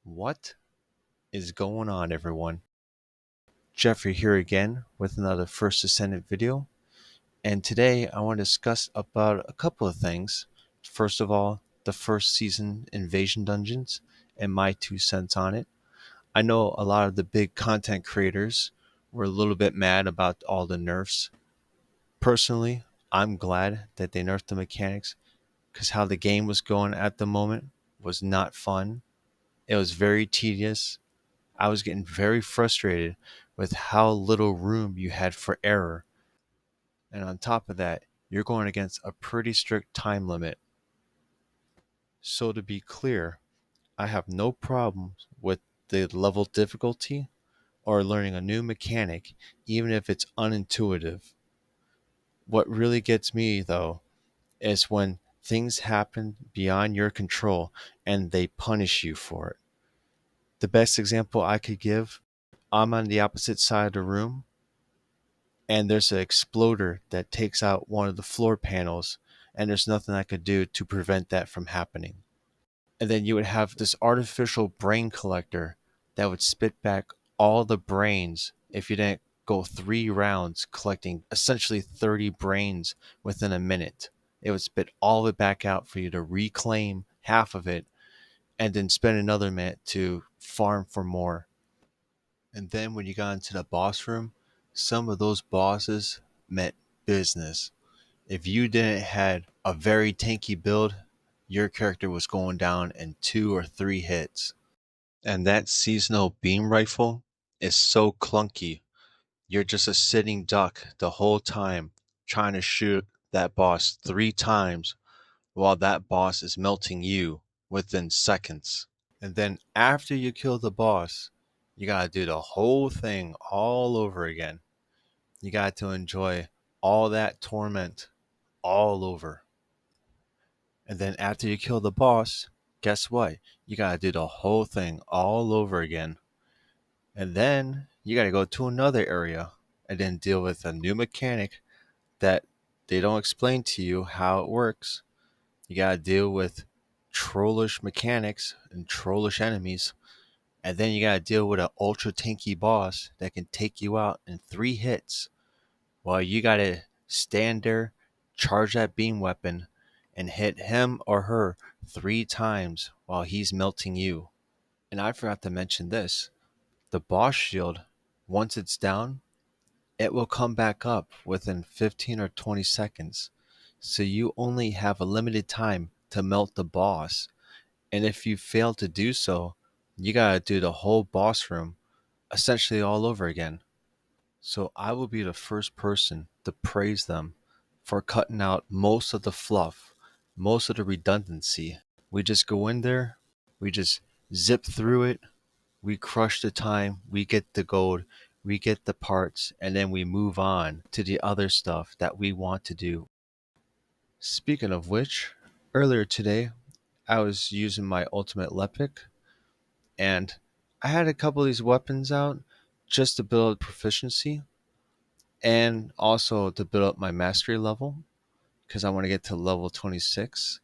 What is going on, everyone? Jeffrey here again with another First Descendant video, and today I want to discuss about a couple of things. First of all, the first season Invasion Dungeons and my 2 cents on it. I know a lot of the big content creators were a little bit mad about all the nerfs. Personally, I'm glad that they nerfed the mechanics because how the game was going at the moment was not fun. It was very tedious. I was getting very frustrated with how little room you had for error. And on top of that, you're going against a pretty strict time limit. So to be clear, I have no problems with the level difficulty or learning a new mechanic, even if it's unintuitive. What really gets me, though, is when things happen beyond your control and they punish you for it. The best example I could give, I'm on the opposite side of the room and there's an exploder that takes out one of the floor panels, and there's nothing I could do to prevent that from happening. And then you would have this artificial brain collector that would spit back all the brains if you didn't go 3 rounds collecting essentially 30 brains within a minute. It would spit all of it back out for you to reclaim half of it and then spend another minute to farm for more. And then when you got into the boss room, some of those bosses meant business. If you didn't had a very tanky build, your character was going down in 2 or 3 hits. And that seasonal beam rifle is so clunky. You're just a sitting duck the whole time trying to shoot that boss 3 times while that boss is melting you within seconds. And then after you kill the boss, you gotta do the whole thing all over again. You got to enjoy all that torment all over. And then after you kill the boss, guess what? You gotta do the whole thing all over again. And then you gotta go to another area and then deal with a new mechanic that they don't explain to you how it works. You gotta deal with trollish mechanics and trollish enemies. And then you gotta deal with an ultra tanky boss that can take you out in 3 hits. While you gotta stand there, charge that beam weapon, and hit him or her 3 times while he's melting you. And I forgot to mention this. The boss shield, once it's down, it will come back up within 15 or 20 seconds. So you only have a limited time to melt the boss. And if you fail to do so, you gotta do the whole boss room essentially all over again. So I will be the first person to praise them for cutting out most of the fluff, most of the redundancy. We just go in there, we just zip through it, we crush the time, we get the gold, we get the parts, and then we move on to the other stuff that we want to do. Speaking of which, earlier today I was using my ultimate Lepic, and I had a couple of these weapons out just to build proficiency and also to build up my mastery level because I want to get to level 26.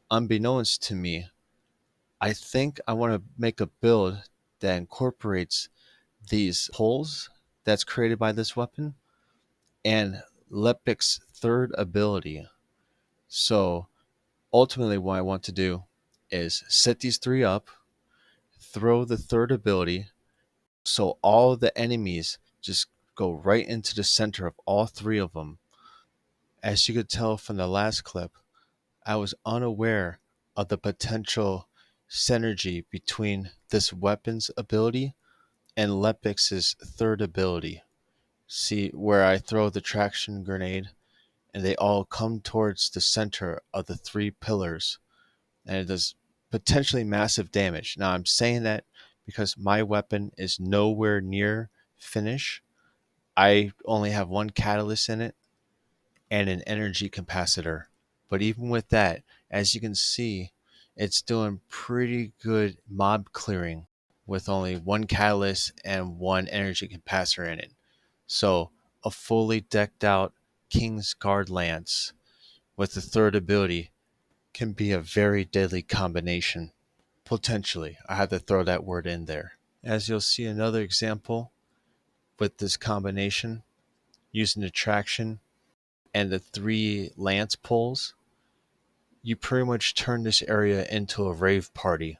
Unbeknownst to me, I think I want to make a build that incorporates these pulls that's created by this weapon and Lepic's third ability. So ultimately, what I want to do is set these 3 up, throw the third ability, so all the enemies just go right into the center of all 3 of them. As you could tell from the last clip, I was unaware of the potential synergy between this weapon's ability and Lepix's third ability. See where I throw the traction grenade and they all come towards the center of the 3 pillars and it does potentially massive damage. Now I'm saying that because my weapon is nowhere near finish. I only have 1 catalyst in it and an energy capacitor. But even with that, as you can see, it's doing pretty good mob clearing with only 1 catalyst and 1 energy capacitor in it. So a fully decked out King's Guard Lance with the third ability can be a very deadly combination. Potentially, I had to throw that word in there. As you'll see another example with this combination, using the traction and the 3 lance pulls, you pretty much turn this area into a rave party.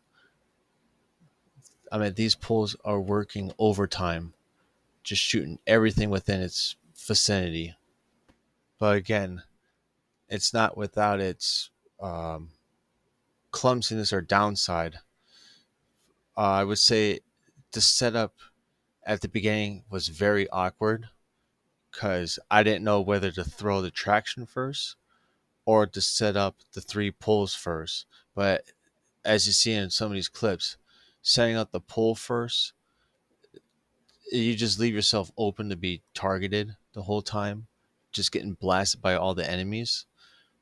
I mean, these pulls are working overtime, just shooting everything within its vicinity. But again, it's not without its um, clumsiness or downside. I would say the setup at the beginning was very awkward because I didn't know whether to throw the traction first or to set up the 3 pulls first. But as you see in some of these clips, setting up the pull first, you just leave yourself open to be targeted the whole time, just getting blasted by all the enemies.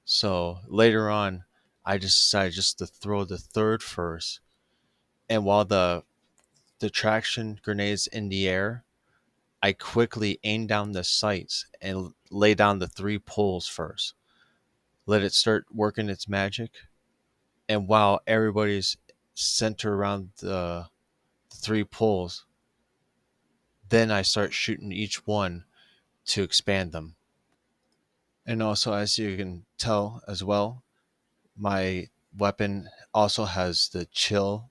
So later on, I just decided just to throw the 3rd first. And while the traction grenades in the air, I quickly aim down the sights and lay down the 3 pulls first. Let it start working its magic. And while everybody's centered around the 3 pulls, then I start shooting each one to expand them. And also, as you can tell as well, my weapon also has the chill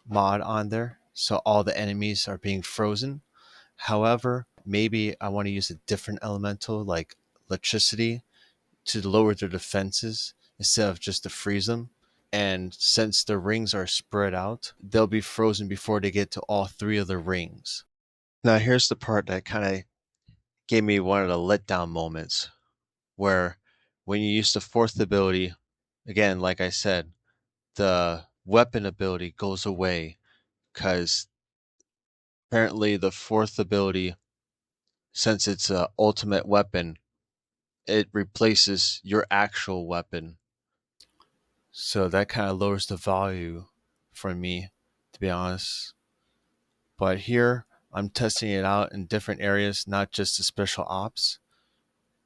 mod on there. So all the enemies are being frozen. However, maybe I want to use a different elemental like electricity to lower their defenses instead of just to freeze them. And since the rings are spread out, they'll be frozen before they get to all 3 of the rings. Now, here's the part that kind of gave me one of the letdown moments where when you use the 4th ability, again, like I said, the weapon ability goes away because apparently the 4th ability, since it's a ultimate weapon, it replaces your actual weapon. So that kind of lowers the value for me, to be honest. But here, I'm testing it out in different areas, not just the special ops,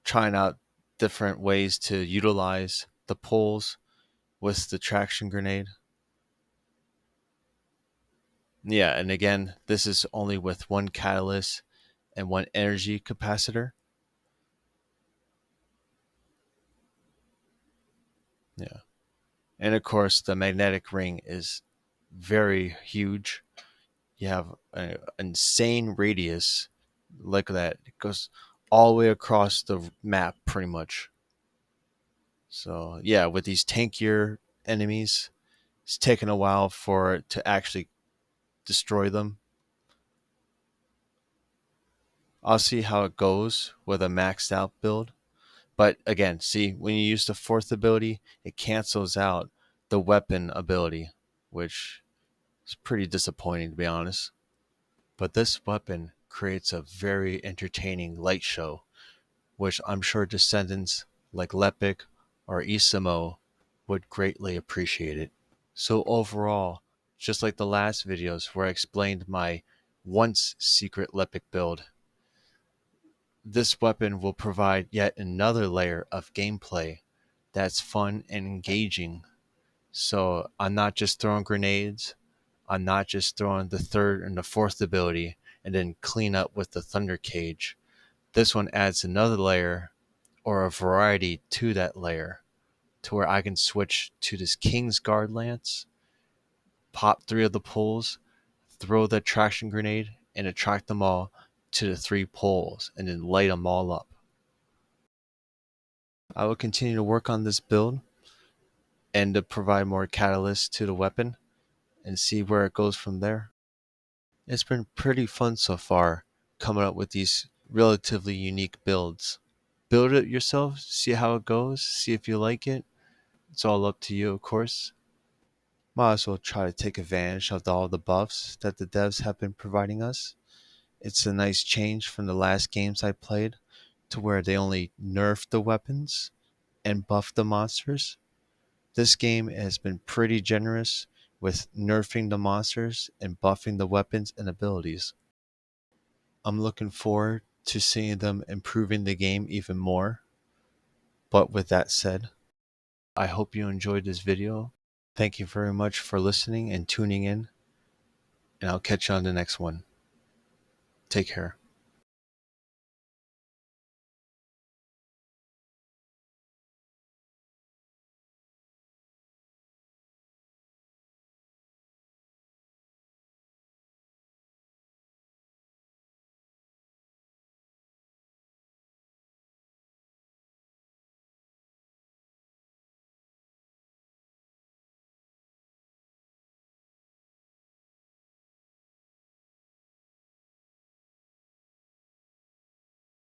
trying out different ways to utilize the pulls with the traction grenade. Yeah, and again, this is only with 1 catalyst and 1 energy capacitor. Yeah. And of course, the magnetic ring is very huge. You have an insane radius. Look at that. It goes all the way across the map pretty much. So yeah, with these tankier enemies, it's taken a while for it to actually destroy them. I'll see how it goes with a maxed out build. But again, see, when you use the 4th ability, it cancels out the weapon ability, which is pretty disappointing to be honest. But this weapon creates a very entertaining light show, which I'm sure descendants like Lepic or Isamo would greatly appreciate it. So overall, just like the last videos where I explained my once secret Lepic build, this weapon will provide yet another layer of gameplay that's fun and engaging. So I'm not just throwing grenades, I'm not just throwing the 3rd and the 4th ability and then clean up with the Thunder Cage. This one adds another layer or a variety to that layer to where I can switch to this King's Guard Lance, pop 3 of the pulls, throw the traction grenade, and attract them all to the 3 poles and then light them all up. I will continue to work on this build and to provide more catalysts to the weapon and see where it goes from there. It's been pretty fun so far coming up with these relatively unique builds. Build it yourself, see how it goes, see if you like it. It's all up to you, of course. Might as well try to take advantage of all the buffs that the devs have been providing us. It's a nice change from the last games I played to where they only nerfed the weapons and buffed the monsters. This game has been pretty generous with nerfing the monsters and buffing the weapons and abilities. I'm looking forward to seeing them improving the game even more. But with that said, I hope you enjoyed this video Thank you very much for listening and tuning in, and I'll catch you on the next one. Take care.